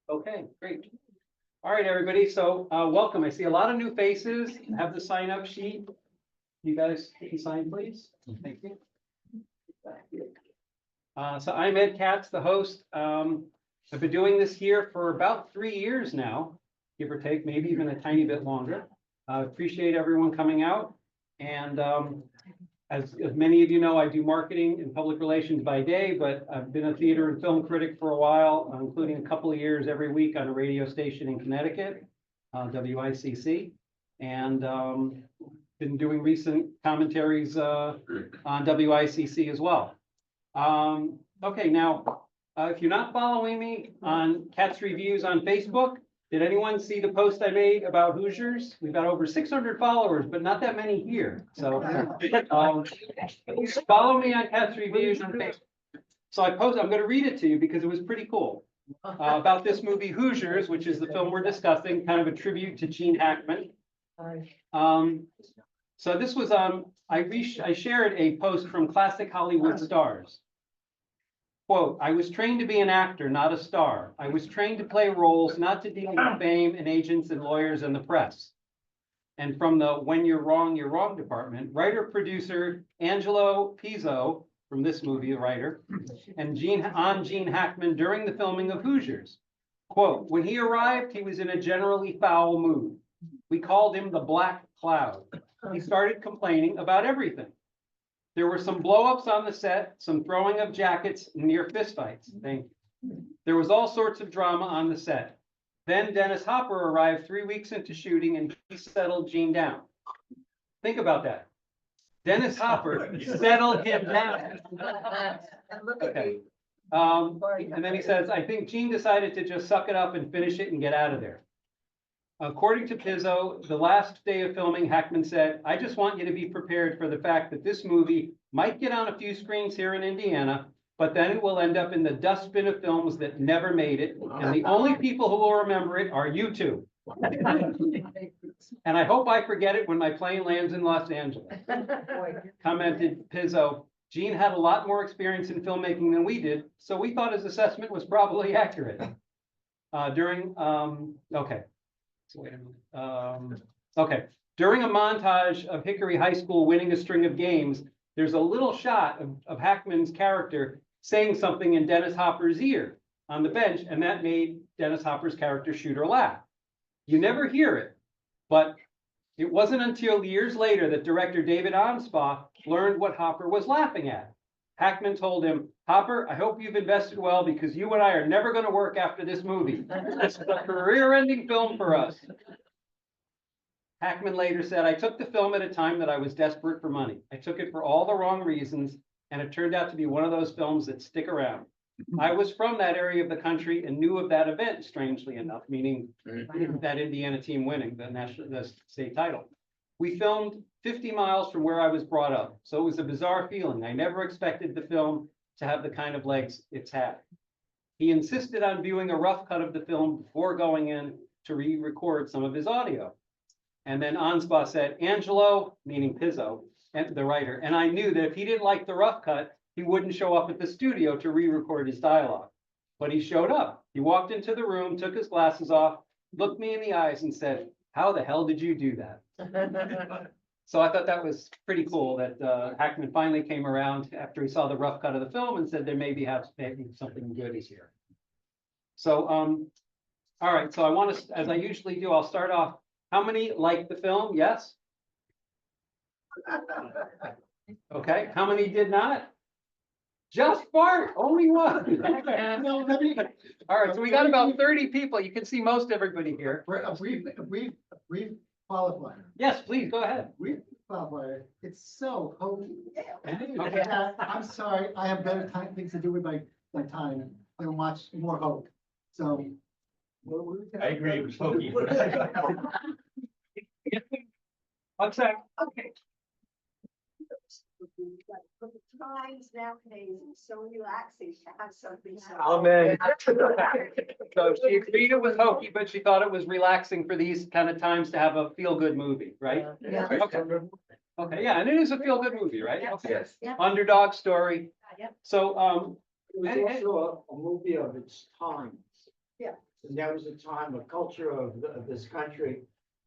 Okay, great. All right, everybody. So welcome. I see a lot of new faces. I have the sign up sheet. You guys can sign, please. Thank you. So I'm Ed Katz, the host. I've been doing this here for about 3 years now, give or take, maybe even a tiny bit longer. I appreciate everyone coming out. And as many of you know, I do marketing and public relations by day, but I've been a theater and film critic for a while, including a couple of years every week on a radio station in Connecticut, WICC, and been doing recent commentaries on WICC as well. Okay, now, if you're not following me on Katz Reviews on Facebook, did anyone see the post I made about Hoosiers? We've got over 600 followers, but not that many here. So follow me on Katz Reviews on Facebook. So I'm going to read it to you because it was pretty cool. About this movie Hoosiers, which is the film we're discussing, kind of a tribute to Gene Hackman. So this was, I shared a post from Classic Hollywood Stars. Quote, I was trained to be an actor, not a star. I was trained to play roles, not to deal with fame and agents and lawyers and the press. And from the When You're Wrong department, writer-producer Angelo Pizzo, from this movie, the writer, and Gene Hackman during the filming of Hoosiers. Quote, when he arrived, he was in a generally foul mood. We called him the Black Cloud. He started complaining about everything. There were some blow-ups on the set, some throwing of jackets, near fistfights. Thank you. There was all sorts of drama on the set. Then Dennis Hopper arrived 3 weeks into shooting and he settled Gene down. Think about that. Dennis Hopper settled him down. Okay. And then he says, I think Gene decided to just suck it up and finish it and get out of there. According to Pizzo, the last day of filming, Hackman said, I just want you to be prepared for the fact that this movie might get on a few screens here in Indiana, but then it will end up in the dustbin of films that never made it. And the only people who will remember it are you two. And I hope I forget it when my plane lands in Los Angeles. Commented Pizzo, Gene had a lot more experience in filmmaking than we did, so we thought his assessment was probably accurate. Okay. So wait a minute. Okay. During a montage of Hickory High School winning a string of games, there's a little shot of Hackman's character saying something in Dennis Hopper's ear on the bench, and that made Dennis Hopper's character Shooter laugh. You never hear it, but it wasn't until years later that director David Anspaugh learned what Hopper was laughing at. Hackman told him, Hopper, I hope you've invested well because you and I are never going to work after this movie. This is a career-ending film for us. Hackman later said, I took the film at a time that I was desperate for money. I took it for all the wrong reasons, and it turned out to be one of those films that stick around. I was from that area of the country and knew of that event, strangely enough, meaning that Indiana team winning the state title. We filmed 50 miles from where I was brought up, so it was a bizarre feeling. I never expected the film to have the kind of legs it's had. He insisted on viewing a rough cut of the film before going in to re-record some of his audio. And then Anspaugh said, Angelo, meaning Pizzo, and the writer, and I knew that if he didn't like the rough cut, he wouldn't show up at the studio to re-record his dialogue. But he showed up. He walked into the room, took his glasses off, looked me in the eyes and said, how the hell did you do that? So I thought that was pretty cool that Hackman finally came around after he saw the rough cut of the film and said there maybe something good is here. So, all right, so I want to, as I usually do, I'll start off. How many liked the film? Yes? Okay, how many did not? Just Bart, only one. All right, so we got about 30 people. You can see most everybody here. We've qualified. Yes, please, go ahead. We've qualified. It's so hokey. Okay. I'm sorry, I have better things to do with my time than watch more hope. So. I agree, it was hokey. Okay. Okay. But the times nowadays it's so relaxing to have something. Amen. So she agreed it was hokey, but she thought it was relaxing for these kind of times to have a feel-good movie, right? Yeah. Okay. Okay, yeah, and it is a feel-good movie, right? Yes. Okay. Yes. Yeah. Underdog story. Yep. So, It was also a movie of its time. Yeah. And that was a time, a culture of this country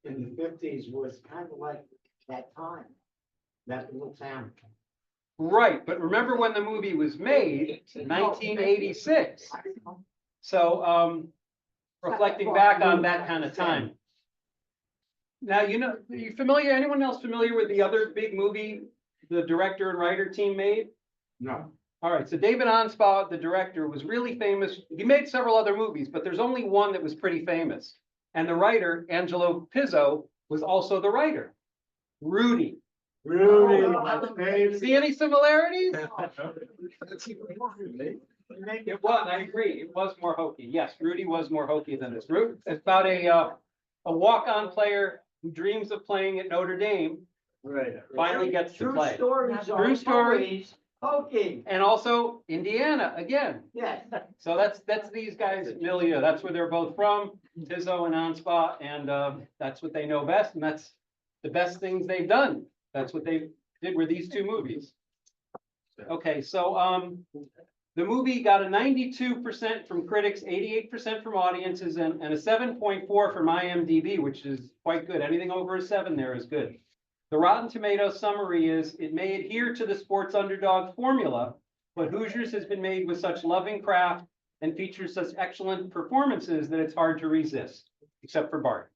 in the fifties was kind of like that time, that little town. Right, but remember when the movie was made, 1986. So, reflecting back on that kind of time. Now, are you familiar, anyone else familiar with the other big movie the director and writer team made? No. All right, so David Anspaugh, the director, was really famous. He made several other movies, but there's only one that was pretty famous. And the writer, Angelo Pizzo, was also the writer. Rudy. Rudy. See any similarities? It was, I agree, it was more hokey. Yes, Rudy was more hokey than this. It's about a walk-on player who dreams of playing at Notre Dame, Right. finally gets to play. Stories True are story. always hokey. And also Indiana, again. Yes. So that's these guys at milieu. That's where they're both from, Pizzo and Anspaugh, and that's what they know best, and that's the best things they've done. That's what they did with these two movies. Okay, so the movie got a 92% from critics, 88% from audiences, and a 7.4 from IMDb, which is quite good. Anything over a 7 there is good. The Rotten Tomatoes summary is, it may adhere to the sports underdog formula, but Hoosiers has been made with such loving craft and features such excellent performances that it's hard to resist, except for Bart.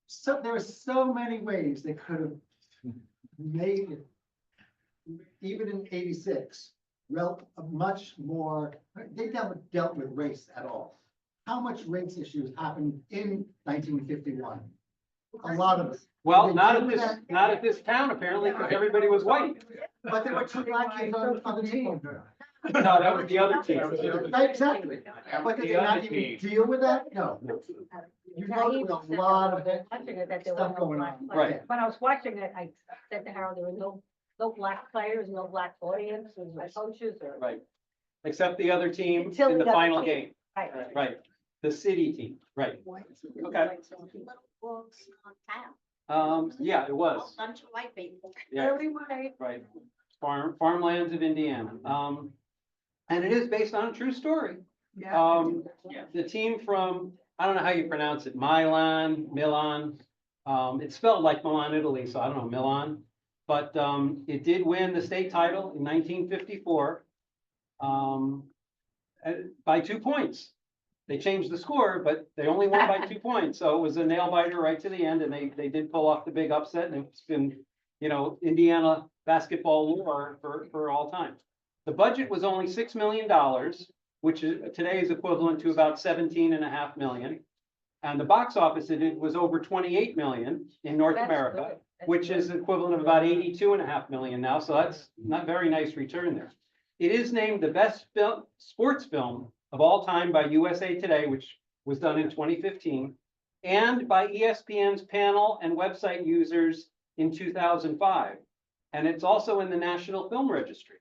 So there were so many ways they could have made it, even in 86, much more, they never dealt with race at all. How much race issues happened in 1951? A lot of it. Well, They not deal with at this town, apparently, because everybody was white. But there were two black kids on the team. No, that was the other team. Exactly. But did they not even deal with that? No. You know, there was a lot of that Watching it, that there stuff were no going black on. Right. When I was watching it, I said to Harold, there were no black players, no black audience, there was no coaches or. Right. Except the other team Until in the the other final team. game. Right. Right. The city team, right. Okay. Little books on town, Yeah, it was, a bunch of white people. yeah, right. Farmlands of Indiana. And it is based on a true story. The team from, I don't know how you pronounce it, Milan. It's spelled like Milan, Italy, so I don't know, Milan. But, it did win the state title in 1954, by 2 points. They changed the score, but they only won by 2 points. So it was a nail biter right to the end, and they did pull off the big upset, and it's been, Indiana basketball lore for all time. The budget was only $6 million, which today is equivalent to about 17.5 million. And the box office it was over 28 million in North That's America, good. That's which good. is equivalent of about 82.5 million now. So that's not very nice return there. It is named the best sports film of all time by USA Today, which was done in 2015, and by ESPN's panel and website users in 2005. And it's also in the National Film Registry.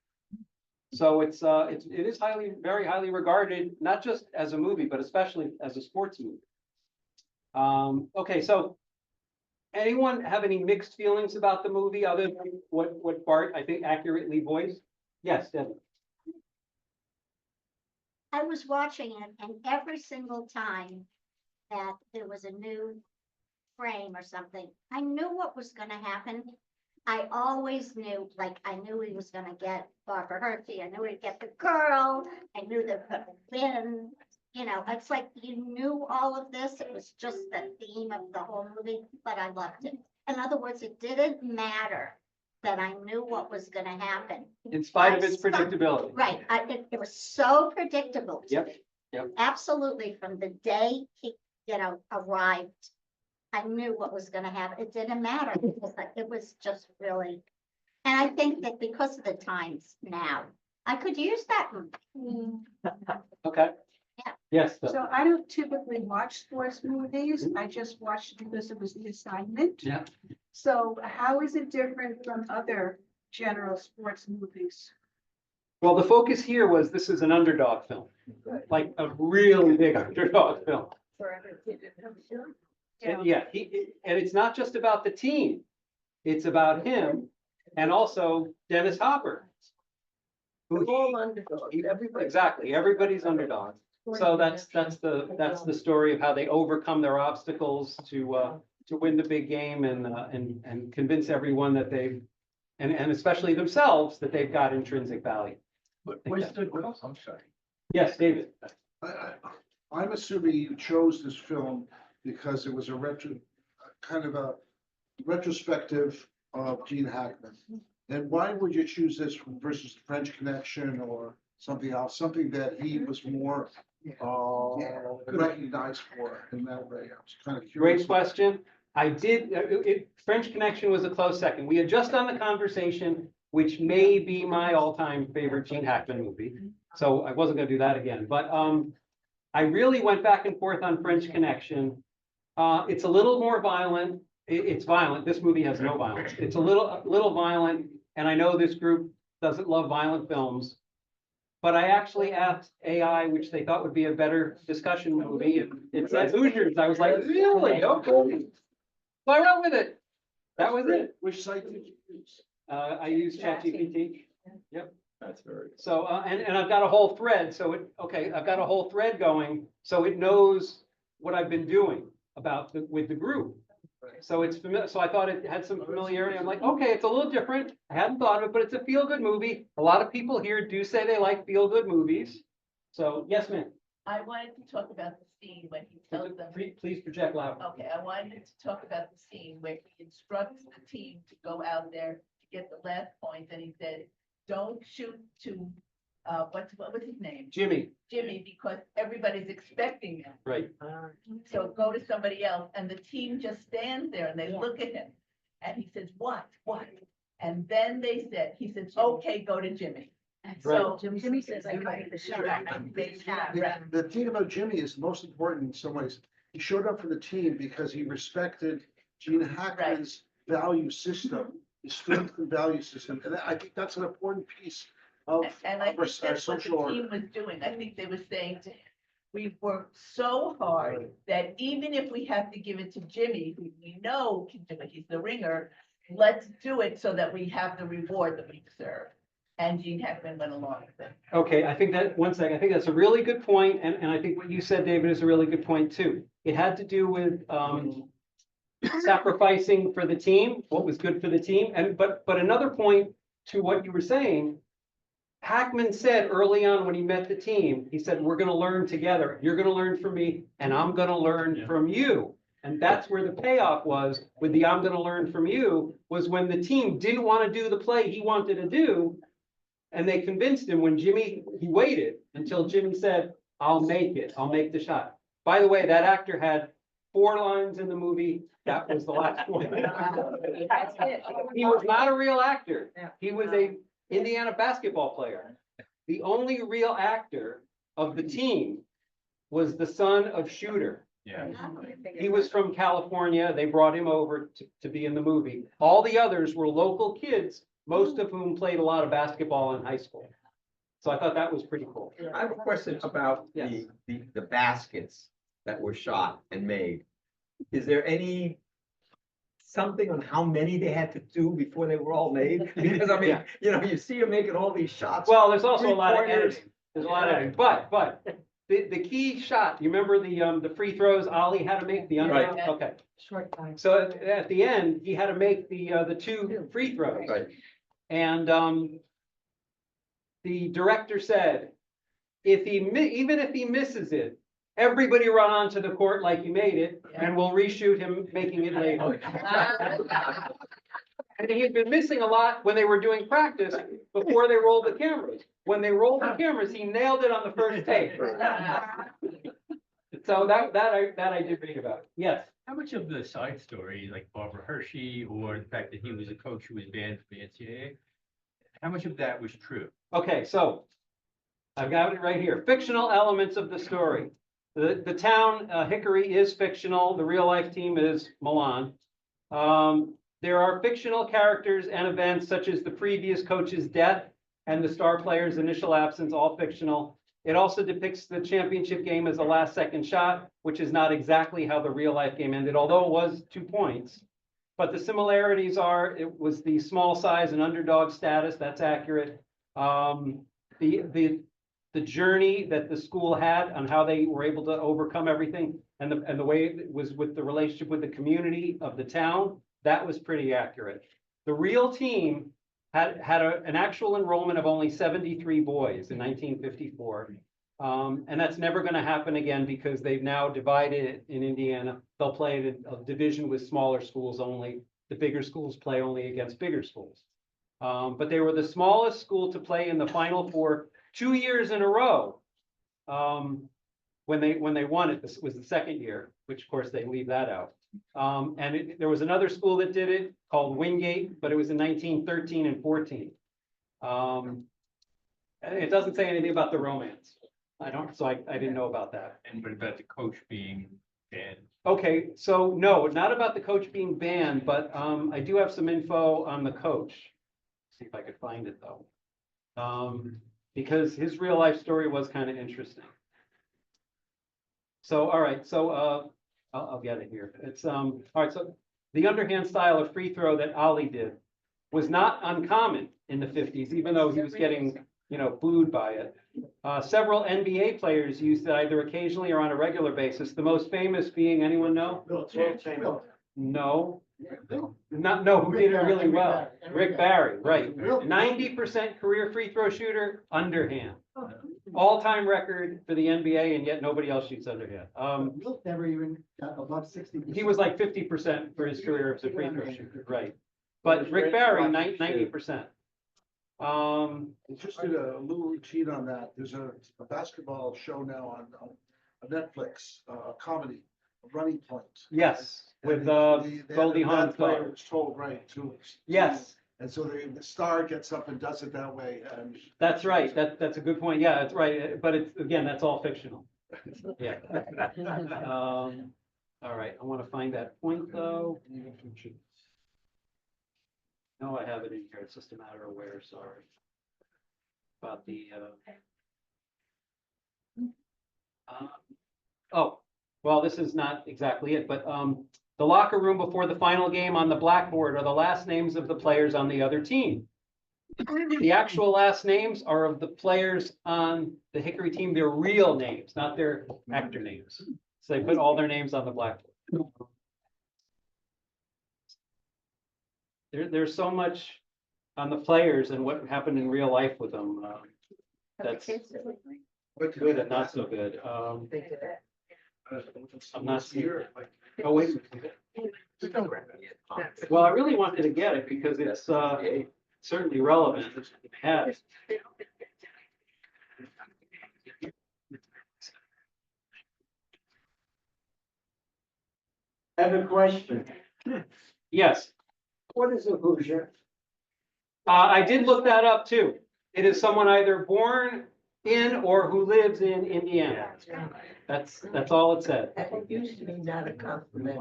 So it is very highly regarded, not just as a movie, but especially as a sports movie. Okay, so anyone have any mixed feelings about the movie other than what Bart, I think, accurately voiced? Yes, Debbie. I was watching it, and every single time that there was a new frame or something, I knew what was gonna happen. I always knew, like, I knew he was gonna get Barbara Hershey, I knew he'd get the girl, I knew that Finn, it's like you knew all of this, it was just the theme of the whole movie, but I loved it. In other words, it didn't matter that I knew what was gonna happen. In spite of its predictability. Right, it was so predictable to Yep, me. yep. Absolutely, from the day he, arrived, I knew what was gonna happen. It didn't matter. It was just really, and I think that because of the times now, I could use that movie. Okay. Yeah. Yes. So I don't typically watch sports movies. I just watched it because it was the assignment. Yeah. So how is it different from other general sports movies? Well, the focus here was this is an underdog film, like a really big underdog film. And yeah, and it's not just about the team. It's about him and also Dennis Hopper, They're all underdogs, everybody. Exactly, everybody's underdog. So that's the story of how they overcome their obstacles to win the big game and convince everyone that they've, and especially themselves, that they've got intrinsic value. Where's the, I'm sorry. Yes, David. I'm assuming you chose this film because it was kind of a retrospective of Gene Hackman. And why would you choose this versus French Connection or something else, something that he was more recognized for in that way? I was kind of curious. Great question. I did, French Connection was a close second. We had just done the conversation, which may be my all-time favorite Gene Hackman movie. So I wasn't gonna do that again, but I really went back and forth on French Connection. It's a little more violent. It's violent. This movie has no violence. It's a little violent, and I know this group doesn't love violent films. But I actually asked AI, which they thought would be a better discussion movie, and it said Hoosiers. I was like, really? Okay. So I went with it. That was it. Which site did you use? I used ChatGPT. That's very. So, and I've got a whole thread, so I've got a whole thread going, so it knows what I've been doing with the group. So it's familiar, so I thought it had some familiarity. I'm like, okay, it's a little different. I hadn't thought of it, but it's a feel-good movie. A lot of people here do say they like feel-good movies. So, yes, ma'am. I wanted to talk about the scene when he tells them, Please project loud. okay, I wanted to talk about the scene where he instructs the team to go out there to get the last point, and he said, don't shoot to, what was his name? Jimmy, Because everybody's expecting him. right. So go to somebody else, and the team just stands there and they look at him. And he says, what? And then he said, okay, go to Jimmy. So Jimmy says, I got the shot. they shot, The right. the thing about Jimmy is most important in some ways. He showed up for the team because he respected Gene Hackman's value system, his strength and value system. And I think that's an important piece of And I our think that's what the social order. team was doing. I think they were saying to him, we've worked so hard that even if we have to give it to Jimmy, who we know can do it, he's the ringer, let's do it so that we have the reward that we deserve. And Gene Hackman went along with it. Okay, I think I think that's a really good point, and I think what you said, David, is a really good point too. It had to do with sacrificing for the team, what was good for the team, but another point to what you were saying, Hackman said early on when he met the team, he said, we're gonna learn together. You're gonna learn from me, and I'm gonna learn from you. And that's where the payoff was with the I'm gonna learn from you, was when the team didn't want to do the play he wanted to do. And they convinced him when he waited until Jimmy said, I'll make it, I'll make the shot. By the way, that actor had 4 lines in the movie. That was the last one. That's it. He was not a real actor. He was a Indiana basketball player. The only real actor of the team was the son of Shooter. Yeah. He was from California. They brought him over to be in the movie. All the others were local kids, most of whom played a lot of basketball in high school. So I thought that was pretty cool. I have a question about Yes. the baskets that were shot and made. Is there something on how many they had to do before they were all made? Because I mean, Yeah. you see them making all these shots. Well, there's also a lot of Three-pointers. editing. There's a lot of editing, but the key shot, you remember the free throws Ali had to make, the underhand? Right. Okay. Short time. So at the end, he had to make the 2 free throws. Right. And the director said, even if he misses it, everybody run onto the court like you made it, and we'll reshoot him making it later. And he had been missing a lot when they were doing practice before they rolled the cameras. When they rolled the cameras, he nailed it on the first take. So that I did read about. Yes. How much of the side story, like Barbara Hershey, or the fact that he was a coach who was banned from the NCAA, how much of that was true? Okay, so I've got it right here. Fictional elements of the story. The town Hickory is fictional. The real life team is Milan. There are fictional characters and events such as the previous coach's death and the star player's initial absence, all fictional. It also depicts the championship game as a last-second shot, which is not exactly how the real-life game ended, although it was 2 points. But the similarities are, it was the small size and underdog status, that's accurate. the journey that the school had on how they were able to overcome everything and the way it was with the relationship with the community of the town, that was pretty accurate. The real team had an actual enrollment of only 73 boys in 1954. And that's never going to happen again because they've now divided it in Indiana. They'll play a division with smaller schools only. The bigger schools play only against bigger schools. But they were the smallest school to play in the Final Four 2 years in a row. When they won it, this was the second year, which of course they leave that out. And there was another school that did it called Wingate, but it was in 1913 and 14. It doesn't say anything about the romance. I didn't know about that. And what about the coach being banned? Okay, so no, not about the coach being banned, but I do have some info on the coach. See if I could find it though. Because his real life story was kind of interesting. So, all right, so I'll get it here. It's all right, so the underhand style of free throw that Ali did was not uncommon in the 50s, even though he was getting, booed by it. Several NBA players used it either occasionally or on a regular basis. The most famous being, anyone know? Bill Chamberlain. No, who did it really well? Rick Barry, right. 90% career free throw shooter, underhand. All-time record for the NBA, and yet nobody else shoots underhand. Wilt never even got above 60%. He was like 50% for his career as a free throw shooter, right? But Rick Barry, 90%. Just did a little routine on that. There's a basketball show now on Netflix, comedy, Running Point. Yes, with And Goldie Hawn's player daughter. was told, right, to. Yes, And so the star gets up and does it that way, and. that's right. That's a good point. Yeah, that's right. But it's, again, that's all fictional. Yeah. All right, I want to find that point though. No, I have it in here. It's just a matter of where, sorry. About the, oh, well, this is not exactly it, but, the locker room before the final game on the blackboard are the last names of the players on the other team. The actual last names are of the players on the Hickory team, their real names, not their actor names. So they put all their names on the blackboard. There's so much on the players and what happened in real life with them. That's good and not so good. I'm not seeing it. Oh, wait. Well, I really wanted to get it because it's certainly relevant. Yeah. I have a question. Yes, What is a Hoosier? I did look that up too. It is someone either born in or who lives in Indiana. That's all it said. It used to be not a compliment.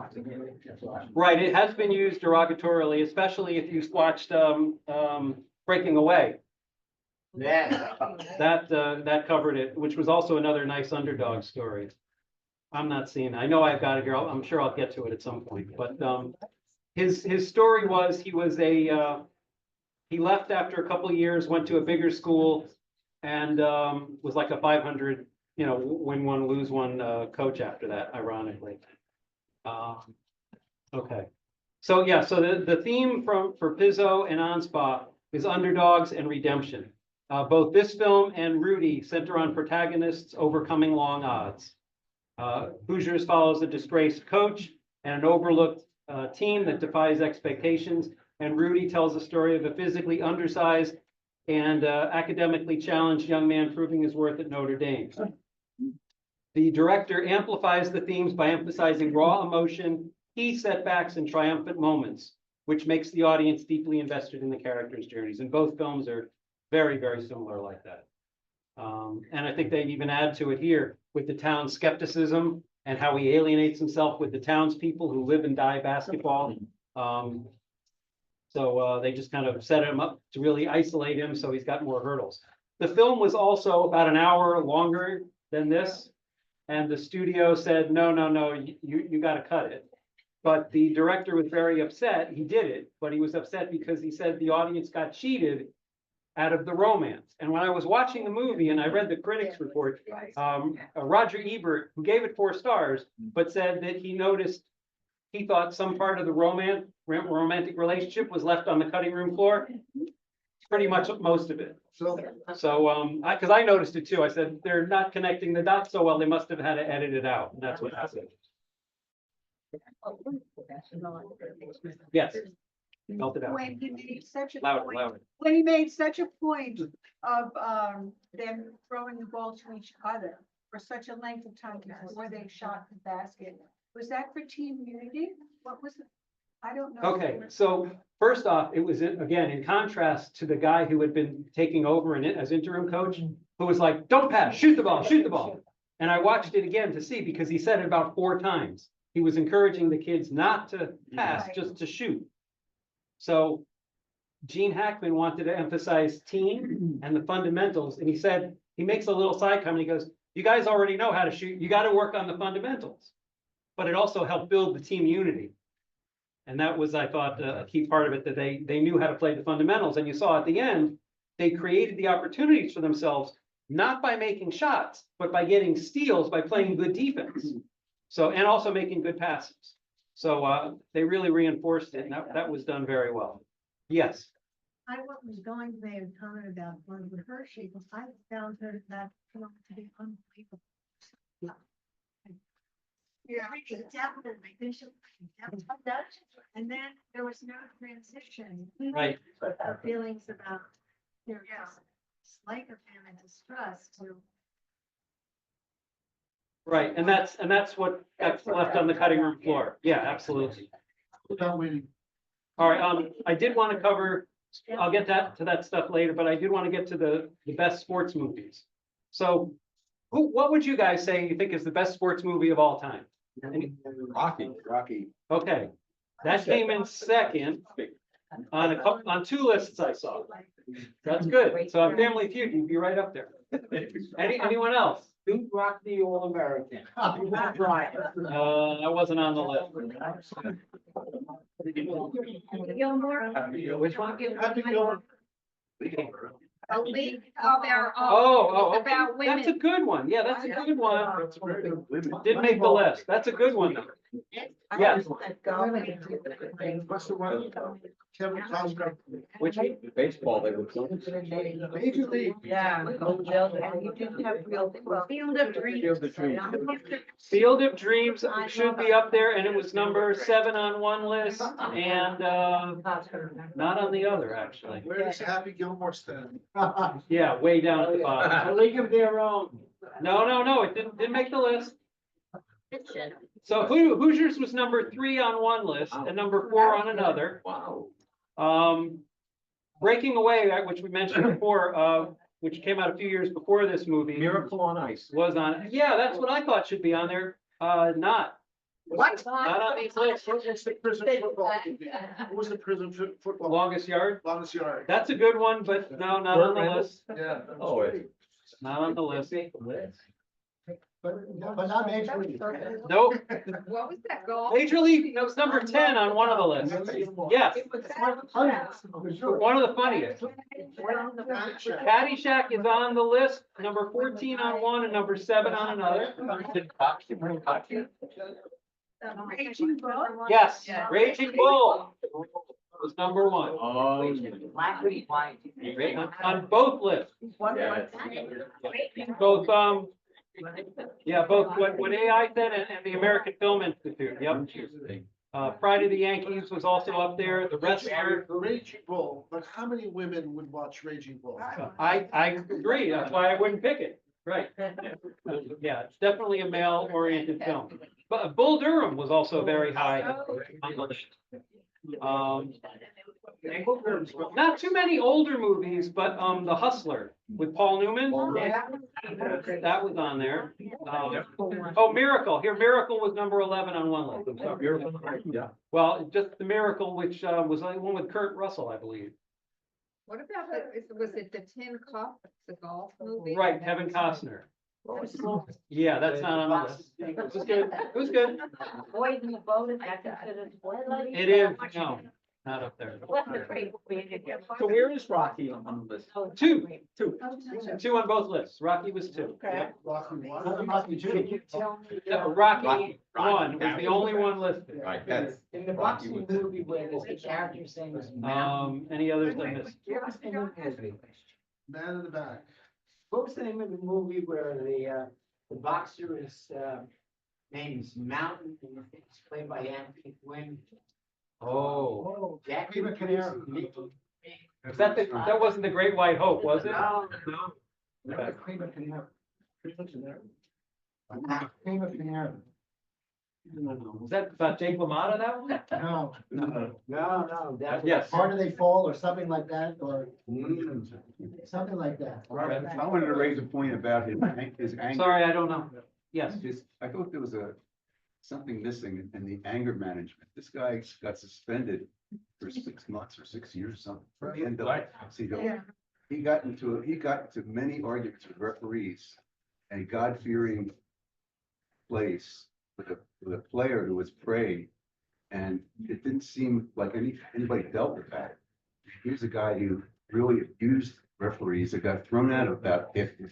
Right, it has been used derogatorily, especially if you watched Breaking Away. Yeah. That covered it, which was also another nice underdog story. I'm not seeing, I know I've got it here. I'm sure I'll get to it at some point, but his story was he left after a couple of years, went to a bigger school, and was like a 500, win one, lose one coach after that, ironically. Okay. So yeah, so the theme for Pizzo and Anspa is underdogs and redemption. Both this film and Rudy center on protagonists overcoming long odds. Hoosiers follows a disgraced coach and an overlooked team that defies expectations. And Rudy tells the story of a physically undersized and academically challenged young man proving his worth at Notre Dame. The director amplifies the themes by emphasizing raw emotion, key setbacks, and triumphant moments, which makes the audience deeply invested in the characters' journeys. And both films are very, very similar like that. And I think they even add to it here with the town's skepticism and how he alienates himself with the townspeople who live and die basketball. So they just kind of set him up to really isolate him, so he's got more hurdles. The film was also about an hour longer than this, and the studio said, no, you got to cut it. But the director was very upset. He did it, but he was upset because he said the audience got cheated out of the romance. And when I was watching the movie and I read the critics report, Roger Ebert, who gave it 4 stars, but said that he thought some part of the romantic relationship was left on the cutting room floor. Pretty much most of it. So, Because I noticed it too. I said, they're not connecting the dots so well, they must have had to edit it out. And that's what happened. Yes. Melt it out. When he made such a Louder, point, louder. when he made such a point of, them throwing the ball to each other for such a length of time before they shot the basket, was that for team unity? What was it? I don't know. Okay, so first off, it was again in contrast to the guy who had been taking over as interim coach, who was like, "Don't pass, shoot the ball, shoot the ball." And I watched it again to see because he said it about 4 times. He was encouraging the kids not to pass, just to shoot. So Gene Hackman wanted to emphasize team and the fundamentals, and he said he makes a little side comment. He goes, "You guys already know how to shoot. You got to work on the fundamentals." But it also helped build the team unity. And that was, I thought, a key part of it, that they knew how to play the fundamentals. And you saw at the end, they created the opportunities for themselves, not by making shots, but by getting steals, by playing good defense. So, and also making good passes. So they really reinforced it, and that was done very well. Yes. I was going to make a comment about Barbara Hershey, because I found her that film to be unbelievable. Yeah. Definitely. And then there was no transition. Right. Her feelings about their dislike of him and distrust to. Right, and that's that's left on the cutting room floor. Yeah, absolutely. without waiting. All right, I did want to cover, I'll get to that stuff later, but I did want to get to the best sports movies. So what would you guys say you think is the best sports movie of all time? Rocky. Okay, that came in second on 2 lists I saw. That's good. So on Family Feud, you'd be right up there. Anyone else? Duke Rock the All-American. Right. I wasn't on the list. Gilmore. Which one? Happy Gilmore. A league of our Oh, It's about okay. That's a women. good one. Yeah, that's a good one. That's very good. Didn't make the list. That's a good one. Yes. What's the one? Kevin Costner. Which, Baseball, they were. Major League. Yeah. You didn't have real. Field of Dreams. Field of Dreams. Field of Dreams should be up there, and it was number 7 on one list and not on the other, actually. Where does Happy Gilmore stand? Yeah, way down at the A bottom. league of their own. No, it didn't make the list. So Hoosiers was number 3 on one list and number 4 on another. Wow. Breaking Away, which we mentioned before, which came out a few years before this movie. Miracle on Ice. Was on, yeah, that's what I thought should be on there. Not. What? Not on these lists. What's the prison football movie? What was the prison football? Longest Yard. Longest Yard. That's a good one, but no, not on the list. Yeah. Oh, wait. Not on the list. But not Major League. Nope. What was that goal? Major League, that was number 10 on one of the lists. Yes, one of the funniest. Caddyshack is on the list, number 14 on one and number 7 on another. Raging Bull? Yes, Yeah. Raging Bull was number 1 on both lists. Both, what AI said and the American Film Institute, yep. Friday the Yankees was also up there, the wrestler. Raging Bull, but how many women would watch Raging Bull? I agree, that's why I wouldn't pick it, right. Yeah, it's definitely a male-oriented film. But Bull Durham was also very high on the list. Not too many older movies, but The Hustler with Paul Newman. That was on there. Miracle. Here, Miracle was number 11 on one list. I'm sorry. Yeah. Well, just The Miracle, which was the one with Kurt Russell, I believe. What about was it the Tin Cup, the golf movie? Right, Kevin Costner. Yeah, that's not on the list. It was good. It was good. Boys in the boat, is that considered? It is, no. not up there. Well, that's great. So where is Rocky on the list? Two, Two. two on both lists. Rocky was two. Okay. Rocky one. Can you tell me? No, Rocky Rocky one was the only one listed. Right, that's. In the Rocky boxing was- movie where there's the character's name is Mountain. Any others I missed? What was the name of the movie? Man in the back. What was the name of the movie where the boxer is, name is Mountain, and it's played by Anthony Quinn? Oh, Jack Prima Canera. was that that wasn't the Great White Hope, was it? No, No. Okay. Prima Canera. Prima Canera. Was that about Jake LaMotta, that one? No, no, that was. Yes. How do they fall or something like that, or Mm. something like that. I wanted to raise a point about his anger. Sorry, I don't know. Yes. I thought there was something missing in the anger management. This guy got suspended for 6 months or 6 years or something. For the NAACP. Yeah. He got into many arguments with referees, a God-fearing place with a player who was prey. And it didn't seem like anybody dealt with that. Here's a guy who really abused referees that got thrown out about after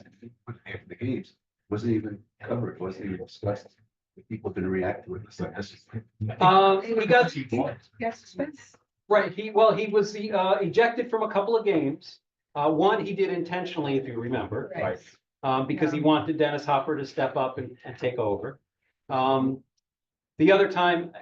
the games. Wasn't even covered, wasn't even discussed. People didn't react to it. It's like, this is- He got, Yes, it's- right, he was ejected from a couple of games. One, he did intentionally, if you remember. Right. Because he wanted Dennis Hopper to step up and take over. The other time,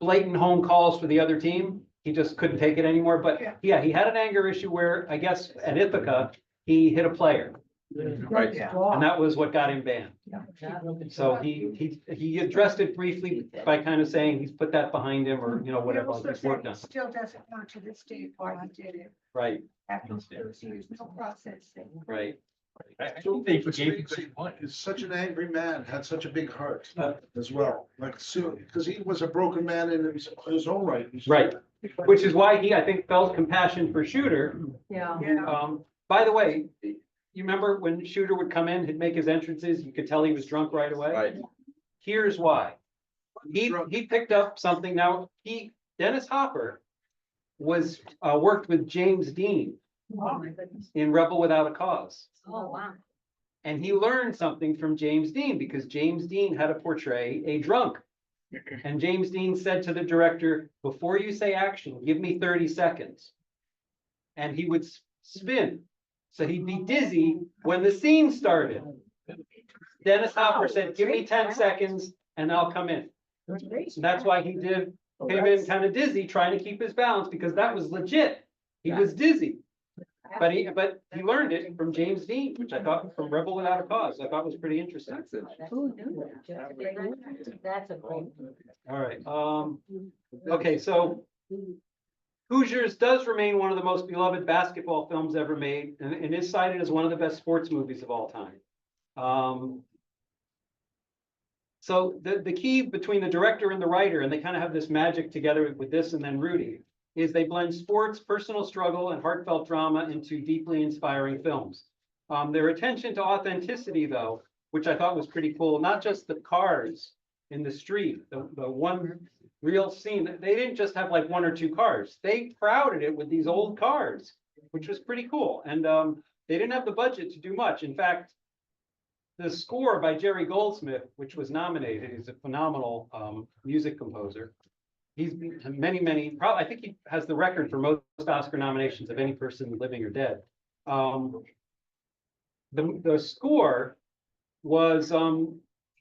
blatant home calls for the other team, he just couldn't take it anymore, but yeah, he had an anger issue where, I guess, at Ithaca, he hit a player, Right. and that was what got him banned. So he addressed it briefly by kind of saying he's put that behind him, or, whatever, Also he's said worked he on, Still doesn't know to this day why he did it right, after those years, no process. right. I don't think he forgave him because he won. He's such an angry man, had such a big heart as well, like, because he was a broken man in his own right. Right. Which is why he, I think, felt compassion for Shooter. Yeah. By the way, you remember when Shooter would come in, he'd make his entrances, you could tell he was drunk right away? Right. Here's why. He picked up something. Now, Dennis Hopper was, worked with James Dean Oh, my goodness. in Rebel Without a Cause. Oh, wow. And he learned something from James Dean because James Dean had to portray a drunk. And James Dean said to the director, before you say action, give me 30 seconds. And he would spin. So he'd be dizzy when the scene started. Dennis Hopper said, give me 10 seconds and I'll come in. And that's why he came in kind of dizzy, trying to keep his balance, because that was legit. He was dizzy. But he learned it from James Dean, which I thought, from Rebel Without a Cause, I thought was pretty interesting. Who knew that? That's a great. All right, okay, so Hoosiers does remain one of the most beloved basketball films ever made, and is cited as one of the best sports movies of all time. So the key between the director and the writer, and they kind of have this magic together with this and then Rudy, is they blend sports, personal struggle, and heartfelt drama into deeply inspiring films. Their attention to authenticity, though, which I thought was pretty cool, not just the cars in the street, the one real scene, they didn't just have like one or two cars. They crowded it with these old cars, which was pretty cool. And they didn't have the budget to do much. In fact, the score by Jerry Goldsmith, which was nominated, is a phenomenal music composer. He's many, I think he has the record for most Oscar nominations of any person living or dead. The score was,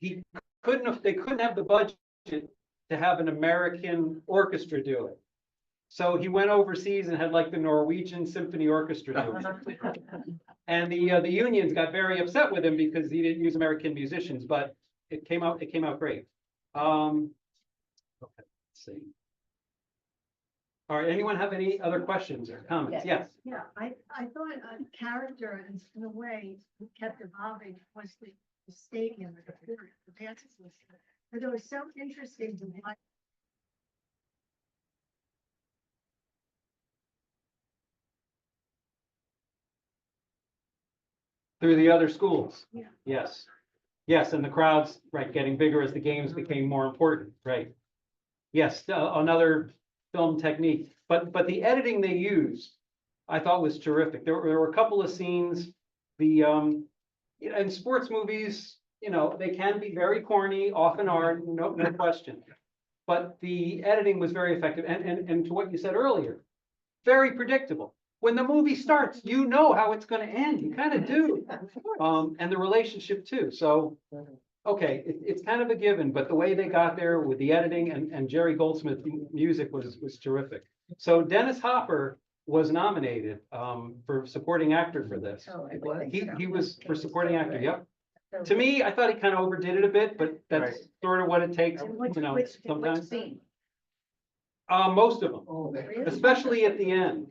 they couldn't have the budget to have an American orchestra do it. So he went overseas and had like the Norwegian Symphony Orchestra do it. And the unions got very upset with him because he didn't use American musicians, but it came out great. Okay, let's see. All right, anyone have any other questions or comments? Yes. Yeah, I thought a character in a way kept evolving was the stadium or the period, the dances was, but it was so interesting to watch. Through the other schools. Yeah. Yes. Yes, and the crowds, right, getting bigger as the games became more important, right? Yes, another film technique, but the editing they used, I thought was terrific. There were a couple of scenes, in sports movies, they can be very corny, often are, no question. But the editing was very effective, and to what you said earlier, very predictable. When the movie starts, you know how it's gonna end, you kind of do. And the relationship too, so, okay, it's kind of a given, but the way they got there with the editing and Jerry Goldsmith's music was terrific. So Dennis Hopper was nominated, for supporting actor for this. He was for supporting actor, yep. To me, I thought he kind of overdid it a bit, but that's sort of what it takes, sometimes. Most of them, especially at the end,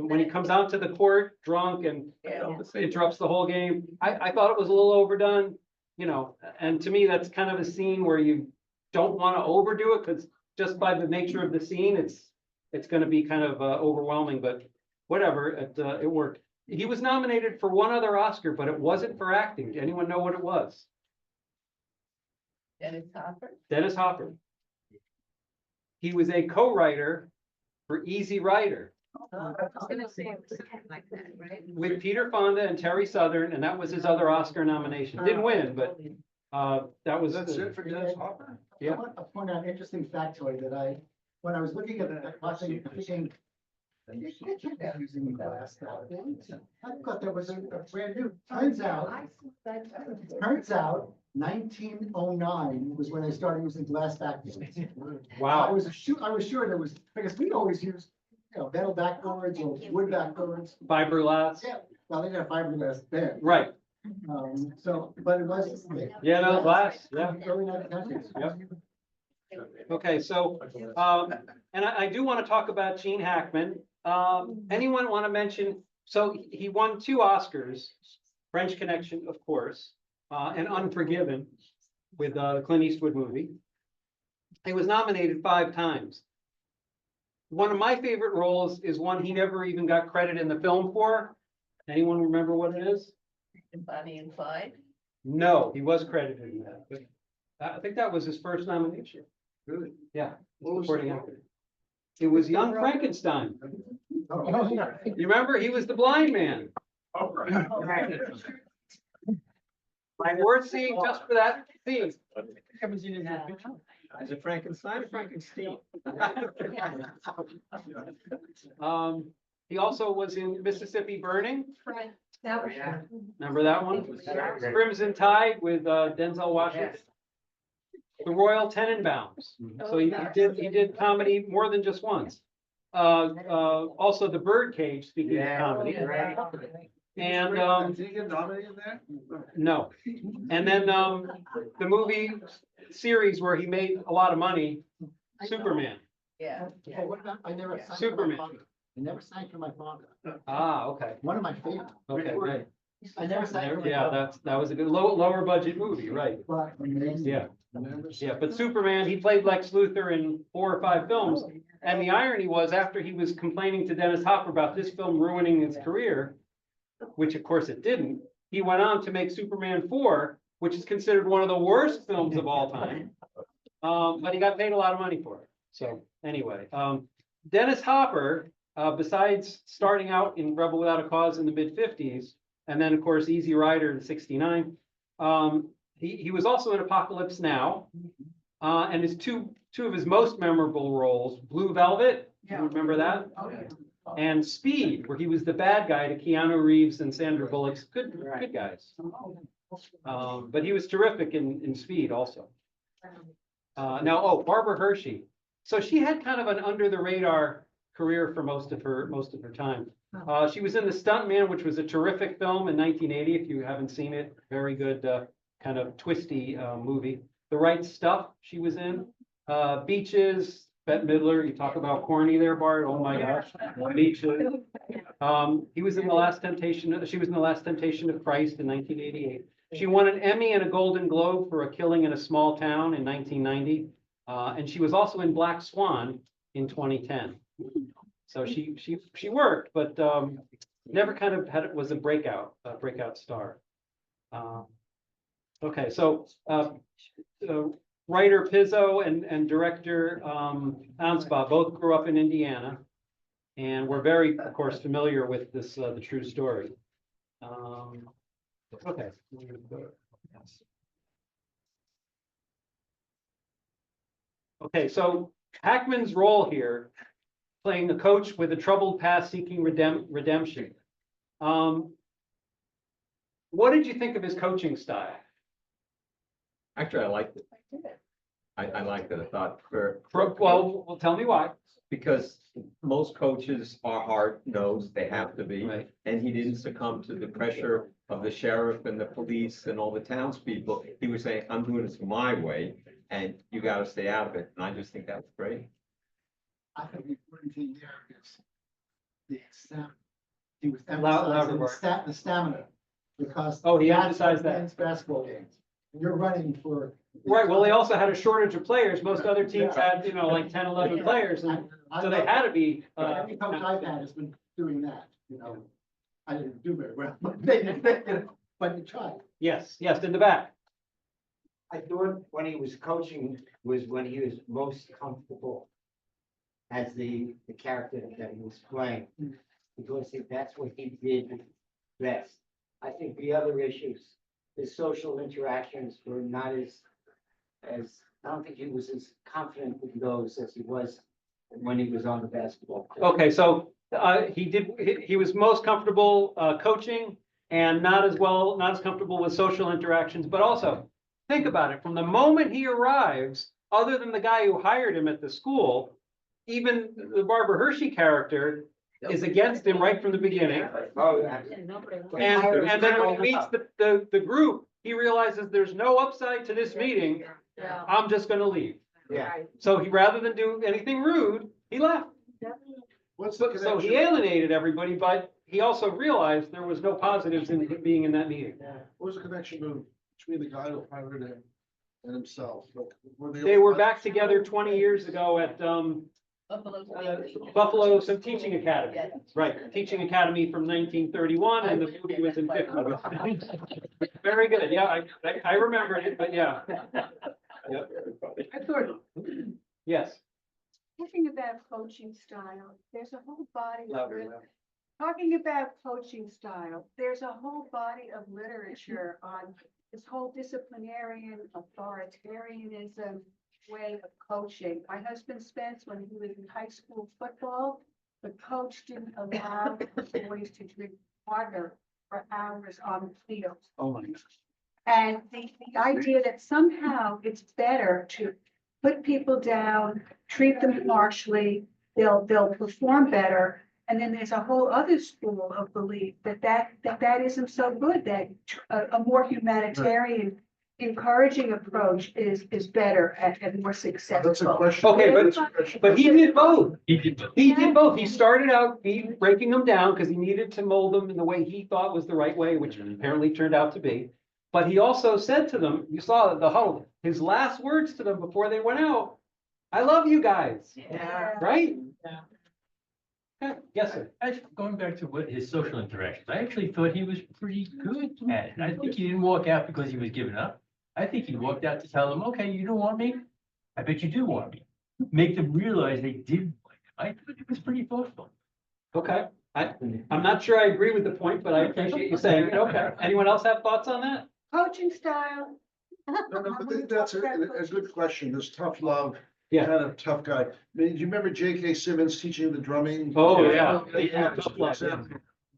when he comes out to the court drunk and interrupts the whole game. I thought it was a little overdone, and to me, that's kind of a scene where you don't want to overdo it, because just by the nature of the scene, it's going to be kind of overwhelming, but whatever, it worked. He was nominated for one other Oscar, but it wasn't for acting. Does anyone know what it was? Dennis Hopper? Dennis Hopper. He was a co-writer for Easy Rider with Peter Fonda and Terry Southern, and that was his other Oscar nomination. Didn't win, but that was. That's it for Dennis Hopper? Yeah. I want to point out an interesting factoid that when I was looking at it, watching, thinking, using the glass. I thought that was a brand new. Turns out 1909 was when they started using glass backboards. Wow. I was sure there was, because we always used, metal backboards or wood backboards. Fiberglass. Yeah, well, they didn't have fiberglass then. Right. But it was. Yeah, no, glass, yeah. Early 1900s. Yep. Okay, so, and I do want to talk about Gene Hackman. Anyone want to mention, so he won 2 Oscars, French Connection, of course, and Unforgiven with the Clint Eastwood movie. He was nominated 5 times. One of my favorite roles is one he never even got credit in the film for. Anyone remember what it is? Bonnie and Clyde? No, he was credited in that, but I think that was his first nomination. Really? Yeah, supporting actor. It was Young Frankenstein. You remember? He was the blind man. Worth seeing just for that scene. Is it Frankenstein or Frankenstein? He also was in Mississippi Burning. That was. Remember that one? Crimson Tide with Denzel Washington. The Royal Tenenbaums. So he did comedy more than just once. Also The Birdcage, speaking of comedy. And Did he get nominated there? no. And then the movie series where he made a lot of money, Superman. Yeah. Oh, what about, I never signed for Superman. my father. I never signed for my father. Ah, okay. One of my favorites. Okay, right. I never signed for my Yeah, father. that was a good lower budget movie, right? But amazing. Yeah. Yeah, but Superman, he played Lex Luthor in 4 or 5 films. And the irony was, after he was complaining to Dennis Hopper about this film ruining his career, which of course it didn't, he went on to make Superman 4, which is considered one of the worst films of all time. But he got paid a lot of money for it. So anyway, Dennis Hopper, besides starting out in Rebel Without a Cause in the mid-50s, and then of course Easy Rider in '69, he was also in Apocalypse Now, and his two of his most memorable roles, Blue Velvet, you remember that? And Speed, where he was the bad guy to Keanu Reeves and Sandra Bullock's good guys. But he was terrific in Speed also. Barbara Hershey. So she had kind of an under the radar career for most of her time. She was in The Stuntman, which was a terrific film in 1980. If you haven't seen it, very good, kind of twisty movie. The Right Stuff she was in. Beaches, Bette Midler. You talk about corny there, Bart. Oh my gosh. Beaches. He was in The Last Temptation. She was in The Last Temptation of Christ in 1988. She won an Emmy and a Golden Globe for A Killing in a Small Town in 1990. And she was also in Black Swan in 2010. So she worked, but never kind of was a breakout star. Okay, so writer Pizzo and director Anspaugh both grew up in Indiana. And we're very, of course, familiar with this, the true story. Okay. Okay, so Hackman's role here, playing the coach with a troubled past seeking redemption. What did you think of his coaching style? Actually, I liked it. I liked it. I thought Well, tell me why. because most coaches are hard-nosed, they have to be. Right. And he didn't succumb to the pressure of the sheriff and the police and all the townspeople. He was saying, I'm doing this my way, and you gotta stay out of it. And I just think that was great. I think the important thing there is the stamina. He was Louder, emphasizing Bart. the stamina, because. Oh, he that's emphasized what that. wins basketball games. You're running for. Right, well, they also had a shortage of players. Most other teams had, like 10, 11 players, and so they had to be. Every coach I've had has been doing that, I didn't do very well, but they did, but you tried. Yes, in the back. I thought when he was coaching was when he was most comfortable as the character that he was playing. Because that's what he did best. I think the other issues, his social interactions were not as, I don't think he was as confident with those as he was when he was on the basketball court. Okay, so he was most comfortable coaching and not as comfortable with social interactions, but also think about it, from the moment he arrives, other than the guy who hired him at the school, even the Barbara Hershey character is against him right from the beginning. Oh, And then when he meets the group, he realizes there's no upside to this meeting. Yeah. I'm just gonna leave. yeah. So he, rather than do anything rude, he left. What's the So he connection? alienated everybody, but he also realized there was no positives in him being in that meeting. What was the connection between the guy who hired him and himself? Like, They were back together 20 years ago at Buffalo, some teaching academy. Right, teaching academy from 1931, and the movie was in 50. Very good, yeah, I remembered it, but yeah. Yep. I thought, Yes. talking about coaching style, there's a whole body of Louder, lit- louder. talking about coaching style, there's a whole body of literature on this whole disciplinarian, authoritarianism way of coaching. My husband Spence, when he was in high school football, the coach didn't allow the boys to drink water for hours on the field. Oh, my God. And the idea that somehow it's better to put people down, treat them harshly, they'll perform better. And then there's a whole other school of belief that isn't so good, that a more humanitarian, encouraging approach is better and more That's a successful. question. Okay, That's a question. But he did both. He did both. He did both. He started out breaking them down because he needed to mold them in the way he thought was the right way, which apparently turned out to be. But he also said to them, you saw the huddle, his last words to them before they went out, I love you guys, Yeah. right? Okay, yes, sir. Going back to what his social interactions, I actually thought he was pretty good at it. I think he didn't walk out because he was giving up. I think he walked out to tell them, okay, you don't want me? I bet you do want me. Make them realize they did want him. I thought it was pretty thoughtful. Okay, I'm not sure I agree with the point, but I appreciate you saying it. Okay, anyone else have thoughts on that? Coaching style. No, but that's a good question. This tough love, Yeah. kind of tough guy. I mean, do you remember J.K. Simmons teaching the drumming? Oh, yeah. Tough love.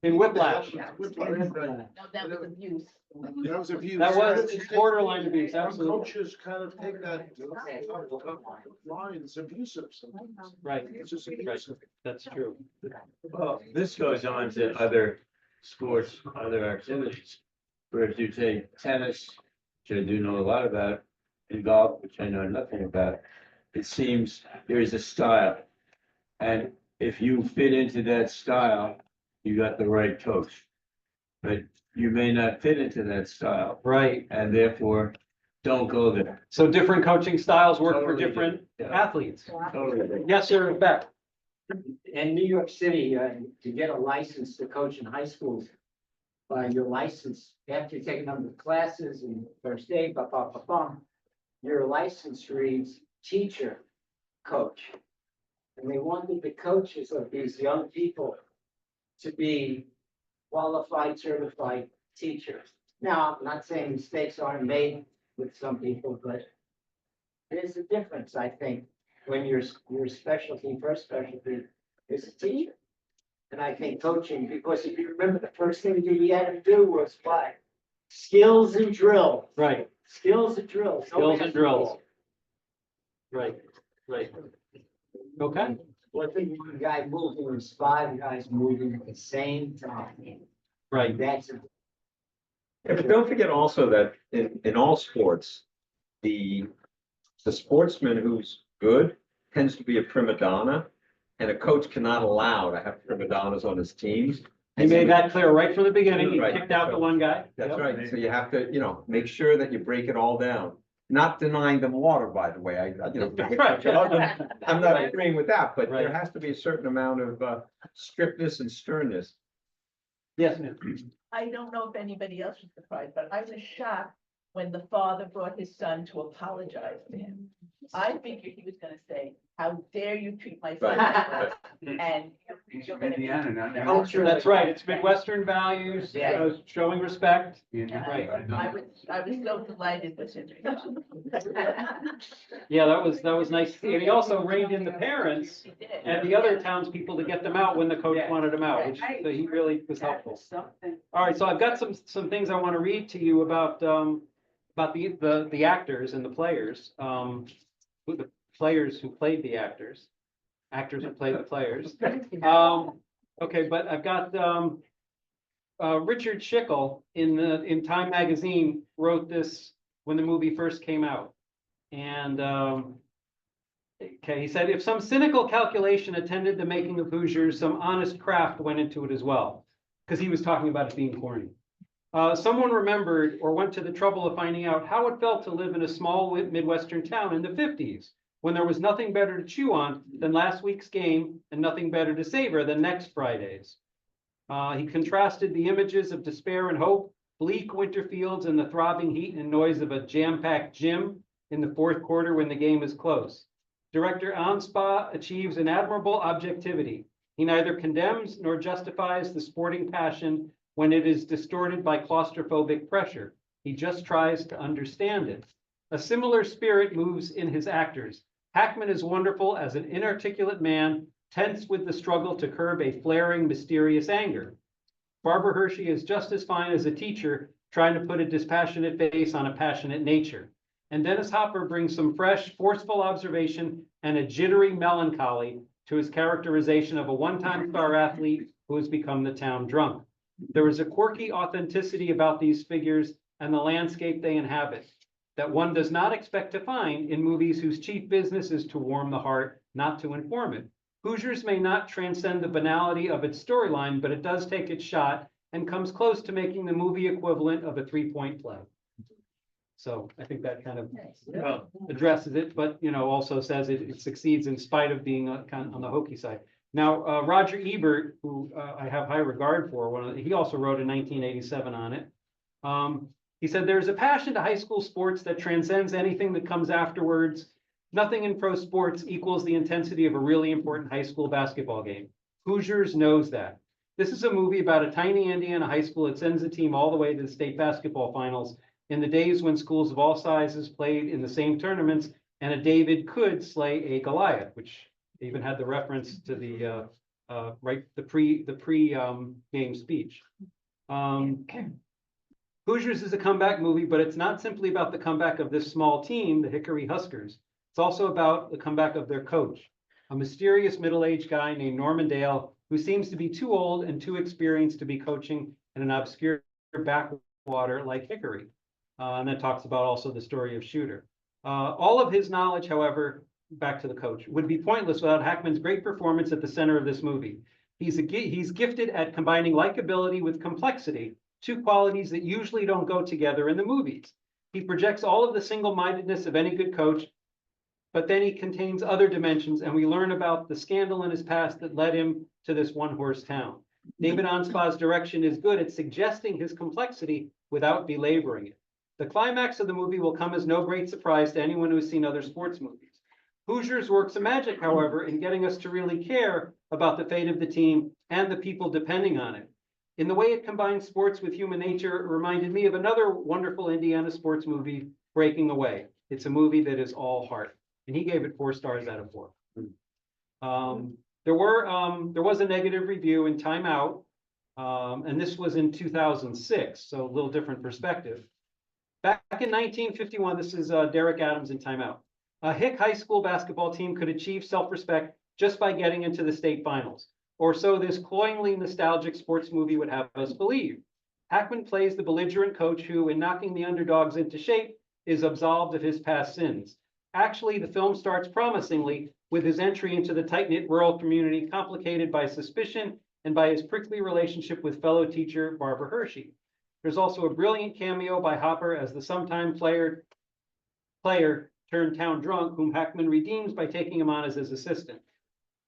In Whiplash. Whiplash, right. No, that was abuse. That was abuse. That was borderline abuse, Some absolutely. coaches kind of take that line, it's abusive sometimes. Right, It's just right, abusive. that's true. Well, this goes on to other sports, other activities. Where if you take tennis, which I do know a lot about, and golf, which I know nothing about, it seems there is a style. And if you fit into that style, you got the right coach. But you may not fit into that style, Right, and therefore don't go there. so different coaching styles work for Totally different Yeah. athletes. Totally. Yes, sir, Beck. In New York City, to get a license to coach in high schools, your license, after you take a number of classes and first aid, your license reads teacher, coach. And they wanted the coaches of these young people to be qualified, certified teachers. Now, I'm not saying mistakes aren't made with some people, but there's a difference, I think, when your specialty, first specialty is a teacher. And I think coaching, because if you remember, the first thing we had to do was what? Skills and drills. Right, Skills and drills. no skills and drills. basketball. Right. Okay, Well, I think one guy moving was 5 guys moving at the same time. right. That's a Yeah, but don't forget also that in all sports, the sportsman who's good tends to be a prima donna, and a coach cannot allow to have prima donnas on his teams. He made that clear right from the beginning. He Right. kicked out the one guy. That's Yep. right. So you have to, make sure that you break it all down. Not denying them water, by the way. I'm not agreeing with that, but there Right. has to be a certain amount of strictness and sternness. Yes, ma'am. I don't know if anybody else was surprised, but I was shocked when the father brought his son to apologize to him. I figured he was gonna say, how dare you treat my son like Right. this? And He's you're from gonna be. Indiana, not now. culture. That's right. It's Midwestern values, Yeah. showing respect. Yeah, Right. I was so delighted with him. Yeah, that was nice. to see. And he also reined in the parents He did. and the other townspeople to get them out when the coach Yeah. wanted them out, which so he really was helpful. All right, so I've got some things I want to read to you about the actors and the players, the players who played the actors who played the players. Okay, but I've got Richard Schickel in Time Magazine wrote this when the movie first came out. And okay, he said, if some cynical calculation attended the making of Hoosiers, some honest craft went into it as well, because he was talking about it being corny. Someone remembered or went to the trouble of finding out how it felt to live in a small Midwestern town in the 50s, when there was nothing better to chew on than last week's game and nothing better to savor than next Friday's. He contrasted the images of despair and hope, bleak winter fields, and the throbbing heat and noise of a jam-packed gym in the fourth quarter when the game is close. Director Anspa achieves an admirable objectivity. He neither condemns nor justifies the sporting passion when it is distorted by claustrophobic pressure. He just tries to understand it. A similar spirit moves in his actors. Hackman is wonderful as an inarticulate man, tense with the struggle to curb a flaring, mysterious anger. Barbara Hershey is just as fine as a teacher, trying to put a dispassionate face on a passionate nature. And Dennis Hopper brings some fresh, forceful observation and a jittery melancholy to his characterization of a one-time star athlete who has become the town drunk. There is a quirky authenticity about these figures and the landscape they inhabit that one does not expect to find in movies whose chief business is to warm the heart, not to inform it. Hoosiers may not transcend the banality of its storyline, but it does take its shot and comes close to making the movie equivalent of a 3-point play. So I think that kind of addresses it, but also says it succeeds in spite of being kind of on the hokey side. Now, Roger Ebert, who I have high regard for, he also wrote in 1987 on it. He said, there's a passion to high school sports that transcends anything that comes afterwards. Nothing in pro sports equals the intensity of a really important high school basketball game. Hoosiers knows that. This is a movie about a tiny Indiana high school that sends a team all the way to the state basketball finals in the days when schools of all sizes played in the same tournaments and a David could slay a Goliath, which even had the reference to the pre-game speech. Hoosiers is a comeback movie, but it's not simply about the comeback of this small team, the Hickory Huskers. It's also about the comeback of their coach, a mysterious middle-aged guy named Norman Dale, who seems to be too old and too experienced to be coaching in an obscure backwater like Hickory. And that talks about also the story of Shooter. All of his knowledge, however, back to the coach, would be pointless without Hackman's great performance at the center of this movie. He's gifted at combining likability with complexity, two qualities that usually don't go together in the movies. He projects all of the single-mindedness of any good coach, but then he contains other dimensions, and we learn about the scandal in his past that led him to this one-horse town. David Anspa's direction is good at suggesting his complexity without belaboring it. The climax of the movie will come as no great surprise to anyone who's seen other sports movies. Hoosiers works a magic, however, in getting us to really care about the fate of the team and the people depending on it. In the way it combines sports with human nature, it reminded me of another wonderful Indiana sports movie, Breaking Away. It's a movie that is all heart, and he gave it 4 stars out of 4. There was a negative review in Time Out, and this was in 2006, so a little different perspective. Back in 1951, this is Derek Adams in Time Out. A Hick High School basketball team could achieve self-respect just by getting into the state finals, or so this cloyingly nostalgic sports movie would have us believe. Hackman plays the belligerent coach who, in knocking the underdogs into shape, is absolved of his past sins. Actually, the film starts promisingly with his entry into the tight-knit rural community, complicated by suspicion and by his prickly relationship with fellow teacher Barbara Hershey. There's also a brilliant cameo by Hopper as the sometime player turned town drunk, whom Hackman redeems by taking him on as his assistant.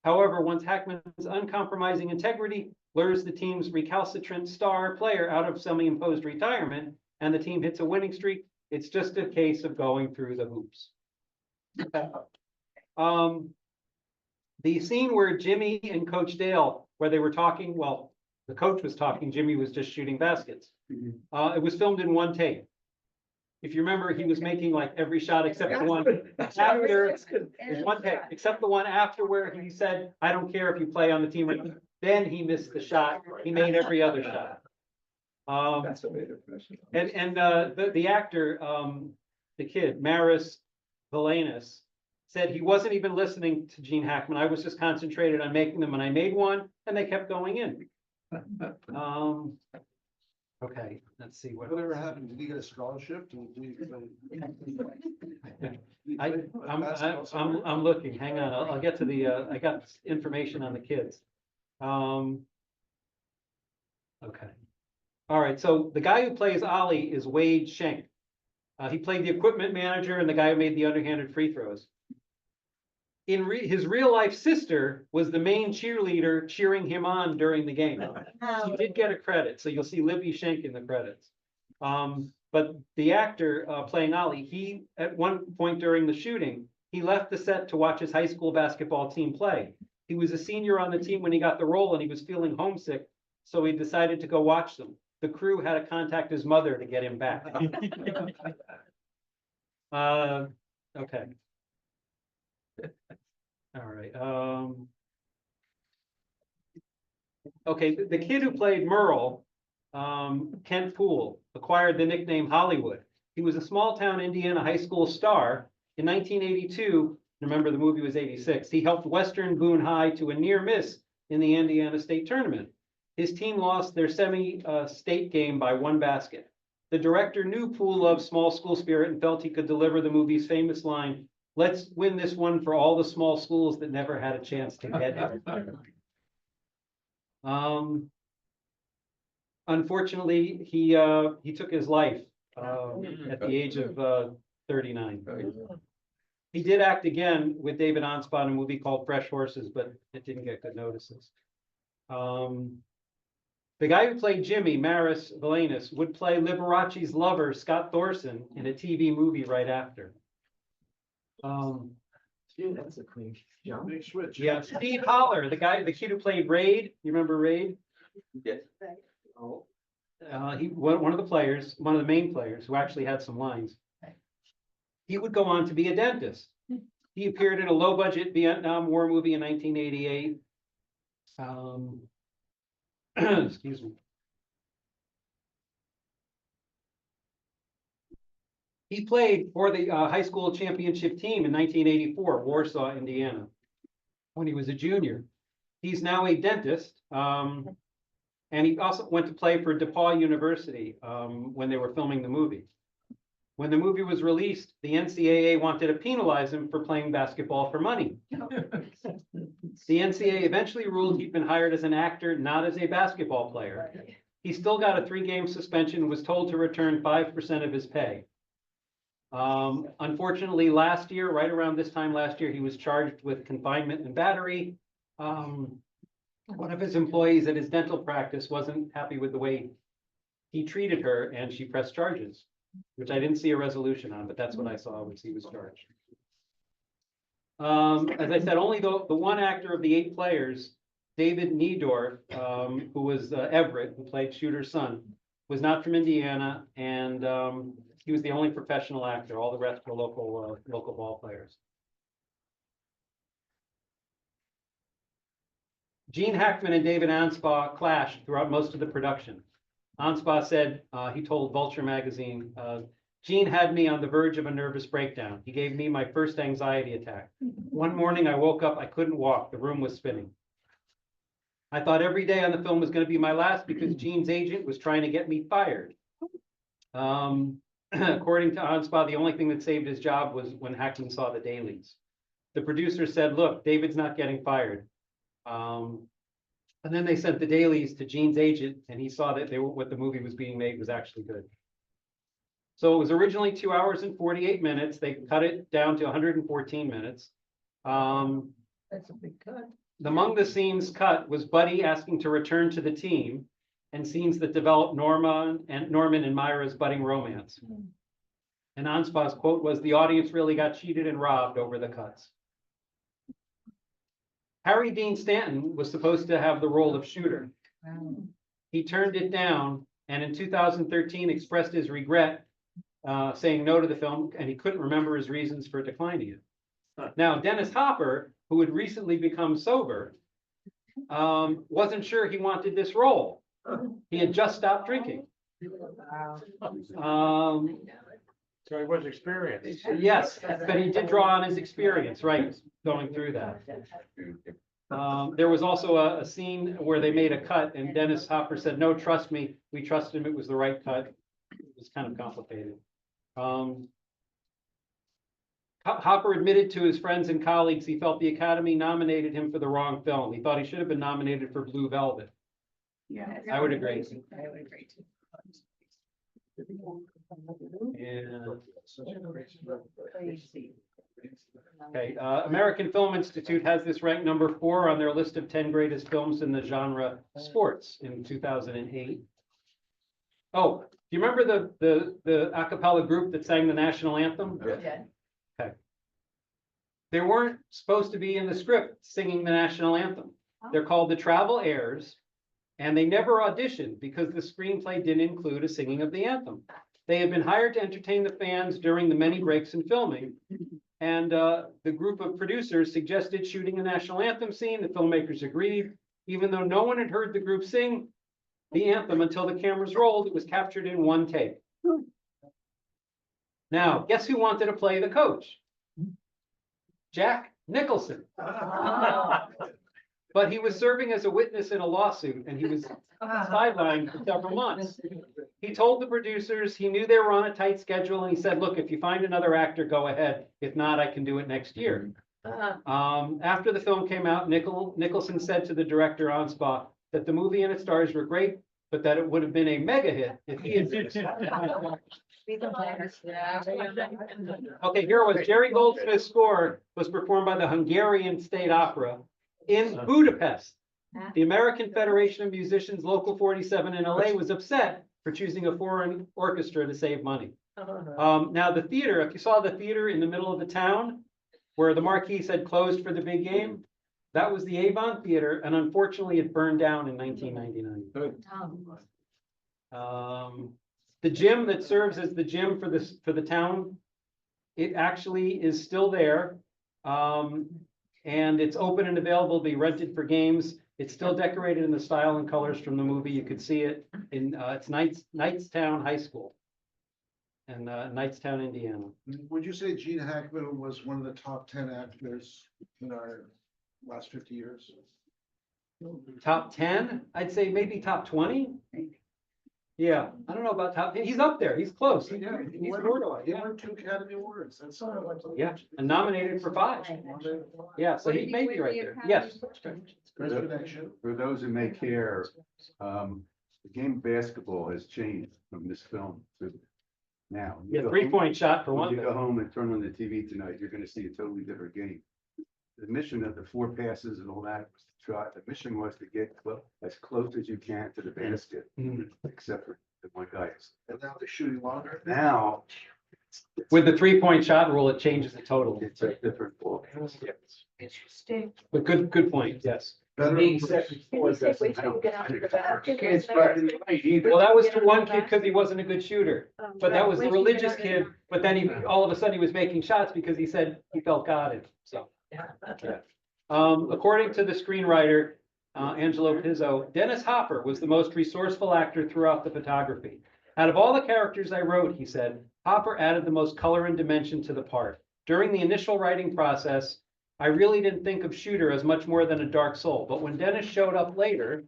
However, once Hackman's uncompromising integrity lures the team's recalcitrant star player out of semi-imposed retirement, and the team hits a winning streak, it's just a case of going through the hoops. The scene where Jimmy and Coach Dale, where they were talking, well, the coach was talking, Jimmy was just shooting baskets. It was filmed in 1 take. If you remember, he was making like every shot except the one after, it's 1 take, except the one after where he said, I don't care if you play on the team. Then he missed the shot. He made every other shot. That's what made it professional. And the actor, the kid, Maris Valanis, said he wasn't even listening to Gene Hackman. I was just concentrated on making them, and I made one, and they kept going in. Okay, let's see what. Whatever happened, did he get a scholarship? I'm looking, hang on, I'll get to the, I got information on the kids. Okay. All right, so the guy who plays Ollie is Wade Schenk. He played the equipment manager and the guy who made the underhanded free throws. His real life sister was the main cheerleader cheering him on during the game. He did get a credit, so you'll see Libby Schenk in the credits. But the actor playing Ollie, he, at one point during the shooting, he left the set to watch his high school basketball team play. He was a senior on the team when he got the role and he was feeling homesick, so he decided to go watch them. The crew had to contact his mother to get him back. Okay. All right. Okay, the kid who played Merle, Kent Poole, acquired the nickname Hollywood. He was a small town Indiana high school star. In 1982, remember the movie was 86, he helped Western Boone High to a near miss in the Indiana State Tournament. His team lost their semi-state game by 1 basket. The director knew Poole loved small school spirit and felt he could deliver the movie's famous line, "Let's win this one for all the small schools that never had a chance to get it." Unfortunately, he took his life at the age of 39. He did act again with David Onspot in a movie called Fresh Horses, but it didn't get good notices. The guy who played Jimmy, Maris Valanis, would play Liberace's lover, Scott Thorson, in a TV movie right after. That's a clean jump. Big switch. Yeah, Steve Holler, the kid who played Raid, you remember Raid? Yes. He one of the players, one of the main players who actually had some lines. He would go on to be a dentist. He appeared in a low-budget Vietnam War movie in 1988. Excuse me. He played for the high school championship team in 1984, Warsaw, Indiana, when he was a junior. He's now a dentist, and he also went to play for DePaul University when they were filming the movie. When the movie was released, the NCAA wanted to penalize him for playing basketball for money. The NCAA eventually ruled he'd been hired as an actor, not as a basketball player. He still got a 3-game suspension and was told to return 5% of his pay. Unfortunately, last year, right around this time last year, he was charged with confinement and battery. One of his employees at his dental practice wasn't happy with the way he treated her, and she pressed charges. which I didn't see a resolution on, but that's what I saw was he was charged. As I said, only the one actor of the 8 players, David Niedorf, who was Everett, who played Shooter's son, was not from Indiana, and he was the only professional actor. All the rest were local ball players. Gene Hackman and David Anspaugh clashed throughout most of the production. Anspaugh said, he told Vulture magazine, Gene had me on the verge of a nervous breakdown. He gave me my first anxiety attack. One morning I woke up, I couldn't walk. The room was spinning. I thought every day on the film was going to be my last because Gene's agent was trying to get me fired. According to Anspaugh, the only thing that saved his job was when Hackman saw the dailies. The producer said, look, David's not getting fired. And then they sent the dailies to Gene's agent, and he saw that what the movie was being made was actually good. So it was originally 2 hours and 48 minutes. They cut it down to 114 minutes. That's a big cut. Among the scenes cut was Buddy asking to return to the team, and scenes that developed Norman and Myra's budding romance. And Anspaugh's quote was, the audience really got cheated and robbed over the cuts. Harry Dean Stanton was supposed to have the role of Shooter. He turned it down, and in 2013 expressed his regret, saying no to the film, and he couldn't remember his reasons for declining it. Now, Dennis Hopper, who had recently become sober, wasn't sure he wanted this role. He had just stopped drinking. So he was experienced. Yes, but he did draw on his experience, right, going through that. There was also a scene where they made a cut, and Dennis Hopper said, no, trust me, we trusted him, it was the right cut. It was kind of complicated. Hopper admitted to his friends and colleagues he felt the Academy nominated him for the wrong film. He thought he should have been nominated for Blue Velvet. Yeah. I would agree. I would agree too. Okay, American Film Institute has this ranked number 4 on their list of 10 greatest films in the genre sports in 2008. Oh, do you remember the a cappella group that sang the national anthem? Yeah. Okay. They weren't supposed to be in the script singing the national anthem. They're called the Travel Airs, and they never auditioned because the screenplay didn't include a singing of the anthem. They had been hired to entertain the fans during the many breaks in filming. And the group of producers suggested shooting a national anthem scene. The filmmakers agreed. Even though no one had heard the group sing the anthem until the cameras rolled, it was captured in one take. Now, guess who wanted to play the coach? Jack Nicholson. But he was serving as a witness in a lawsuit, and he was sidelined for several months. He told the producers he knew they were on a tight schedule, and he said, look, if you find another actor, go ahead. If not, I can do it next year. After the film came out, Nicholson said to the director, Anspaugh, that the movie and its stars were great, but that it would have been a mega hit if he had Okay, here was Jerry Goldsmith's score was performed by the Hungarian State Opera in Budapest. The American Federation of Musicians Local 47 in LA was upset for choosing a foreign orchestra to save money. Now the theater, if you saw the theater in the middle of the town where the marquee said closed for the big game, that was the Avon Theater, and unfortunately it burned down in 1999. The gym that serves as the gym for the town, it actually is still there. And it's open and available to be rented for games. It's still decorated in the style and colors from the movie. You could see it in it's Knightstown High School in Knightstown, Indiana. Would you say Gene Hackman was one of the top 10 actors in our last 50 years? Top 10? I'd say maybe top 20. Yeah, I don't know about top 10. He's up there. He's close. He's borderline. He won 2 Academy Awards. That's Yeah, and nominated for 5. Yeah, so he may be right there. Yes. For those who may care, the game of basketball has changed from this film to now. Yeah, 3-point shot for When one you thing. go home and turn on the TV tonight, you're gonna see a totally different game. The mission of the 4 passes and all that was to the mission was to get as close as you can to the basket, except for the one guy. And now they're shooting longer. Now. With the 3-point shot rule, it changes the total. It's a different ball. Interesting. But good point, yes. Better. Can you say, wait till you get out of the basket? Can't strike in the right either. Well, that was the one kid because he wasn't a good shooter, but that was the Wait till you get religious out of kid. But then he, all of a sudden, he was making shots because he said he felt God in, so. Yeah. According to the screenwriter, Angelo Pizzo, Dennis Hopper was the most resourceful actor throughout the photography. Out of all the characters I wrote, he said, Hopper added the most color and dimension to the part. During the initial writing process, I really didn't think of Shooter as much more than a dark soul, but when Dennis showed up later,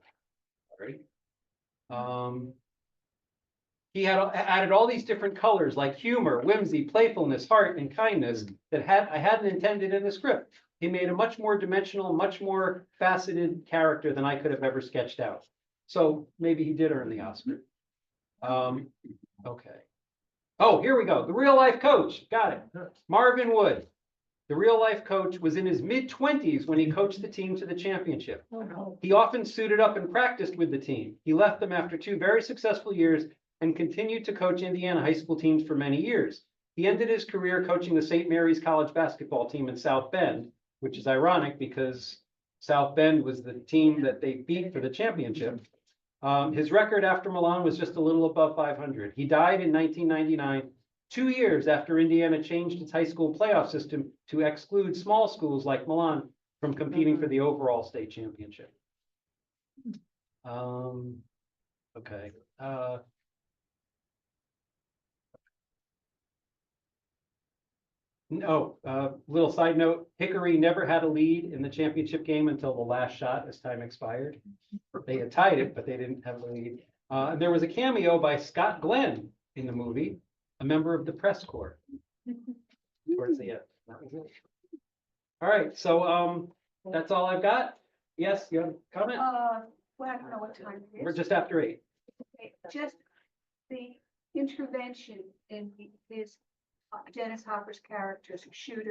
he had added all these different colors like humor, whimsy, playfulness, heart, and kindness that I hadn't intended in the script. He made a much more dimensional, much more faceted character than I could have ever sketched out. So maybe he did earn the Oscar. Okay. Oh, here we go. The real life coach. Got it. Marvin Wood. The real life coach was in his mid-20s when he coached the team to the championship. Oh, no. He often suited up and practiced with the team. He left them after 2 very successful years and continued to coach Indiana high school teams for many years. He ended his career coaching the St. Mary's College basketball team in South Bend, which is ironic because South Bend was the team that they beat for the championship. His record after Milan was just a little above 500. He died in 1999, 2 years after Indiana changed its high school playoff system to exclude small schools like Milan from competing for the overall state championship. Okay. Little side note, Hickory never had a lead in the championship game until the last shot as time expired. They had tied it, but they didn't have a lead. There was a cameo by Scott Glenn in the movie, a member of the press corps. Towards the end. That was it. All right, so that's all I've got. Yes, you have a comment? Well, I don't know what time it is. We're just after 8. Okay, just the intervention in his Dennis Hopper's character's Shooter